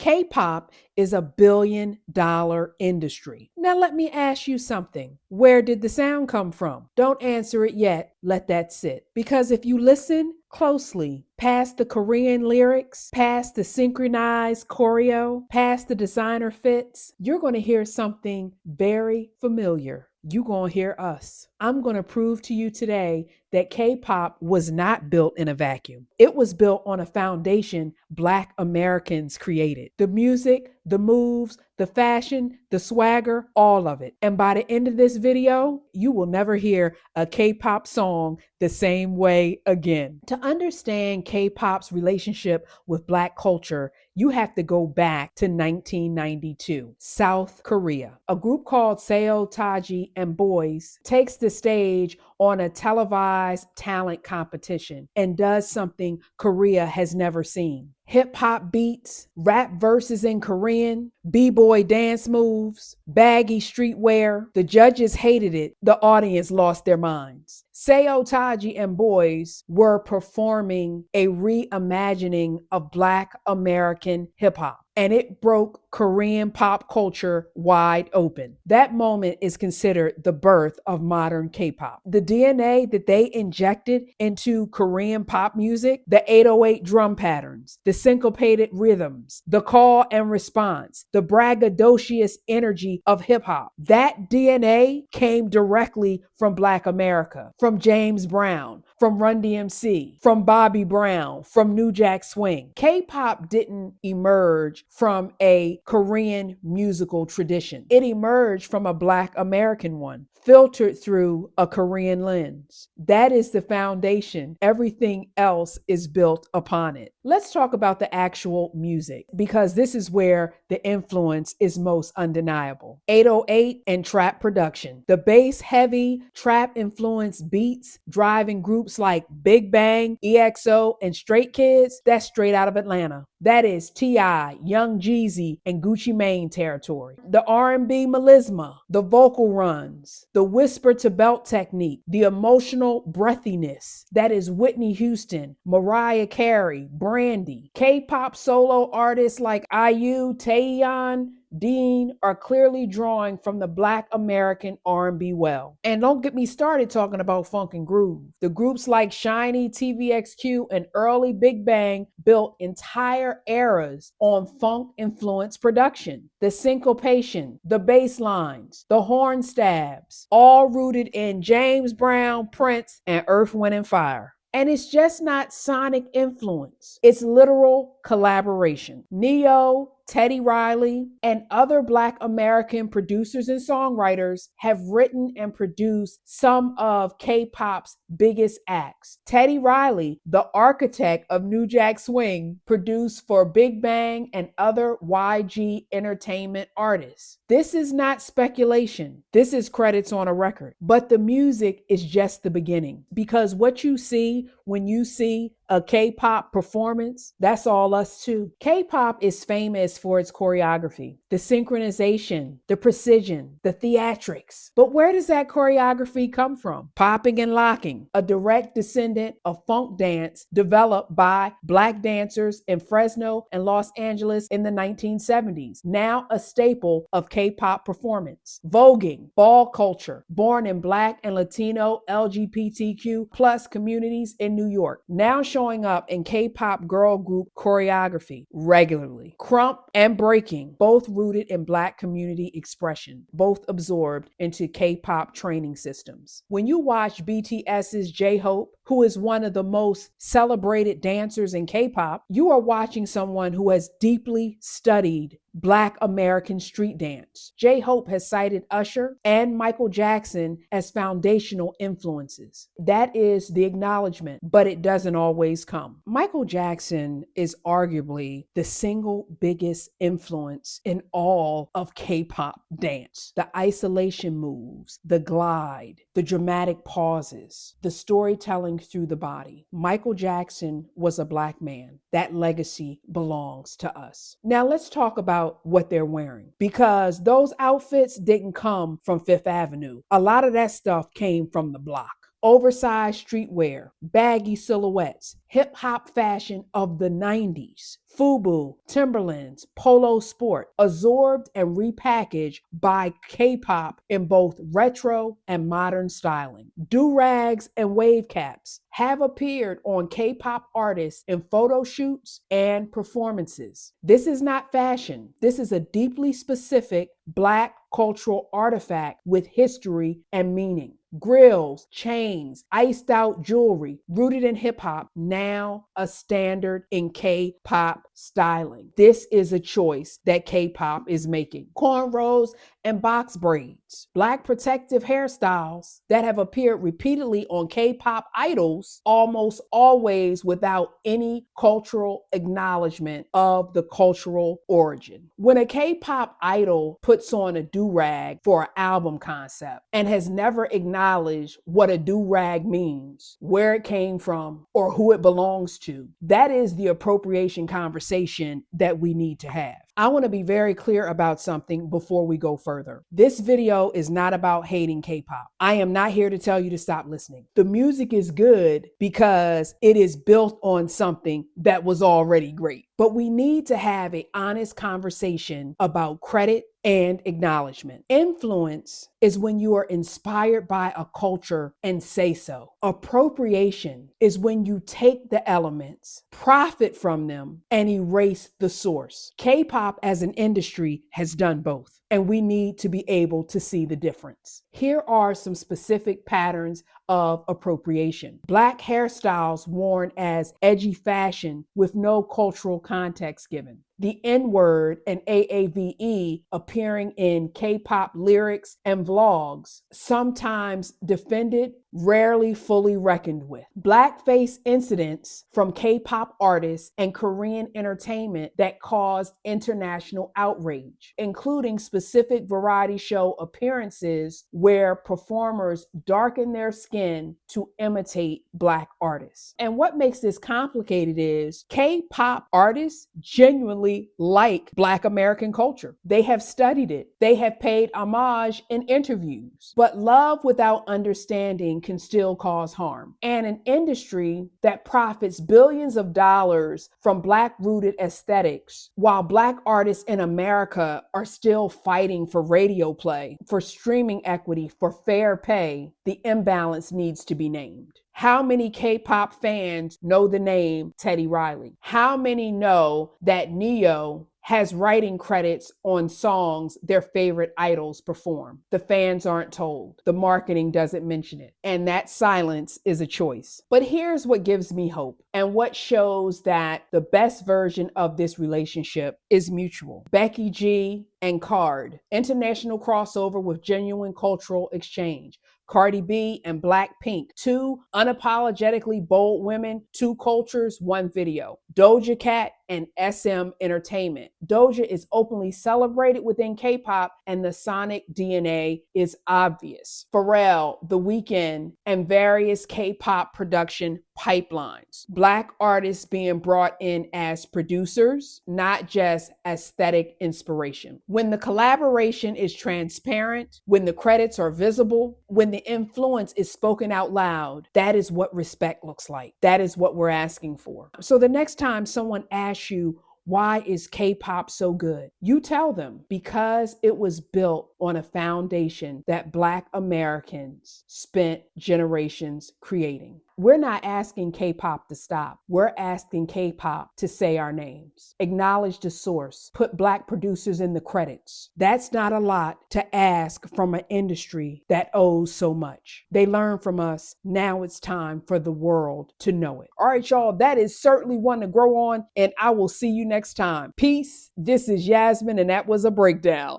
K-pop is a billion-dollar industry. Now let me ask you something. Where did the sound come from? Don't answer it yet. Let that sit. Because if you listen closely, past the Korean lyrics, past the synchronized choreo, past the designer fits, you're going to hear something very familiar. You're going to hear us. I'm going to prove to you today that K-pop was not built in a vacuum. It was built on a foundation Black Americans created. The music, the moves, the fashion, the swagger, all of it. And by the end of this video, you will never hear a K-pop song the same way again. To understand K-pop's relationship with Black culture, you have to go back to 1992, South Korea. A group called Seo, Taiji, and Boys takes the stage on a televised talent competition and does something Korea has never seen. Hip-hop beats, rap verses in Korean, b-boy dance moves, baggy streetwear. The judges hated it. The audience lost their minds. Seo, Taiji, and Boys were performing a reimagining of Black American hip-hop, and it broke Korean pop culture wide open. That moment is considered the birth of modern K-pop. The DNA that they injected into Korean pop music, the 808 drum patterns, the syncopated rhythms, the call and response, the braggadocious energy of hip-hop, that DNA came directly from Black America, from James Brown, from Run DMC, from Bobby Brown, from New Jack Swing. K-pop didn't emerge from a Korean musical tradition. It emerged from a Black American one, filtered through a Korean lens. That is the foundation. Everything else is built upon it. Let's talk about the actual music, because this is where the influence is most undeniable. 808 and trap production. The bass-heavy, trap-influenced beats driving groups like Big Bang, EXO, and Stray Kids, that's straight out of Atlanta. That is T.I., Young Jeezy, and Gucci Mane territory. The R&B melisma, the vocal runs, the whisper to belt technique, the emotional breathiness, that is Whitney Houston, Mariah Carey, Brandy. K-pop solo artists like IU, Taeyeon, Dean are clearly drawing from the Black American R&B well. And don't get me started talking about funk and groove. The groups like Shiny, TVXQ, and early Big Bang built entire eras on funk-influenced production. The syncopation, the bass lines, the horn stabs, all rooted in James Brown, Prince, and Earth, Wind & Fire. And it's just not sonic influence. It's literal collaboration. Neo, Teddy Riley, and other Black American producers and songwriters have written and produced some of K-pop's biggest acts. Teddy Riley, the architect of New Jack Swing, produced for Big Bang and other YG Entertainment artists. This is not speculation. This is credits on a record. But the music is just the beginning, because what you see when you see a K-pop performance, that's all us too. K-pop is famous for its choreography, the synchronization, the precision, the theatrics. But where does that choreography come from? Popping and locking, a direct descendant of funk dance developed by Black dancers in Fresno and Los Angeles in the 1970s, now a staple of K-pop performance. Voguing, ball culture, born in Black and Latino LGBTQ plus communities in New York, now showing up in K-pop girl group choreography regularly. Crump and breaking, both rooted in Black community expression, both absorbed into K-pop training systems. When you watch BTS's J-Hope, who is one of the most celebrated dancers in K-pop, you are watching someone who has deeply studied Black American street dance. J-Hope has cited Usher and Michael Jackson as foundational influences. That is the acknowledgement, but it doesn't always come. Michael Jackson is arguably the single biggest influence in all of K-pop dance. The isolation moves, the glide, the dramatic pauses, the storytelling through the body. Michael Jackson was a Black man. That legacy belongs to us. Now let's talk about what they're wearing, because those outfits didn't come from Fifth Avenue. A lot of that stuff came from the block. oversized streetwear, baggy silhouettes, hip hop fashion of the 90s, FUBU, Timberlands, Polo Sport, absorbed and repackaged by K-pop in both retro and modern styling. Do-rags and wave caps have appeared on K-pop artists in photo shoots and performances. This is not fashion. This is a deeply specific Black cultural artifact with history and meaning. Grills, chains, iced out jewelry, rooted in hip hop, now a standard in K-pop styling. This is a choice that K-pop is making. Cornrows and box braids, Black protective hairstyles that have appeared repeatedly on K-pop idols, almost always without any cultural acknowledgement of the cultural origin. When a K-pop idol puts on a do-rag for an album concept and has never acknowledged what a do-rag means, where it came from, or who it belongs to, that is the appropriation conversation that we need to have. I want to be very clear about something before we go further. This video is not about hating K-pop. I am not here to tell you to stop listening. The music is good because it is built on something that was already great. But we need to have an honest conversation about credit and acknowledgement. Influence is when you are inspired by a culture and say so. Appropriation is when you take the elements, profit from them, and erase the source. K-pop as an industry has done both, and we need to be able to see the difference. Here are some specific patterns of appropriation. Black hairstyles worn as edgy fashion with no cultural context given. The N-word and AAVE appearing in K-pop lyrics and vlogs, sometimes defended, rarely fully reckoned with. Blackface incidents from K-pop artists and Korean entertainment that caused international outrage, including specific variety show appearances where performers darken their skin to imitate Black artists. And what makes this complicated is K-pop artists genuinely like Black American culture. They have studied it. They have paid homage in interviews. But love without understanding can still cause harm. And an industry that profits billions of dollars from Black-rooted aesthetics, while Black artists in America are still fighting for radio play, for streaming equity, for fair pay, the imbalance needs to be named. How many K-pop fans know the name Teddy Riley? How many know that Neo has writing credits on songs their favorite idols perform? The fans aren't told. The marketing doesn't mention it. And that silence is a choice. But here's what gives me hope and what shows that the best version of this relationship is mutual. Becky G and Cardi, international crossover with genuine cultural exchange. Cardi B and Blackpink, two unapologetically bold women, two cultures, one video. Doja Cat and SM Entertainment. Doja is openly celebrated within K-pop and the sonic DNA is obvious. Pharrell, The Weeknd, and various K-pop production pipelines. Black artists being brought in as producers, not just aesthetic inspiration. When the collaboration is transparent, when the credits are visible, when the influence is spoken out loud, that is what respect looks like. That is what we're asking for. So the next time someone asks you, why is K-pop so good? You tell them because it was built on a foundation that Black Americans spent generations creating. We're not asking K-pop to stop. We're asking K-pop to say our names, acknowledge the source, put Black producers in the credits. That's not a lot to ask from an industry that owes so much. They learn from us. Now it's time for the world to know it. All right, y'all, that is certainly one to grow on, and I will see you next time. Peace. This is Yasmin, and that was a breakdown.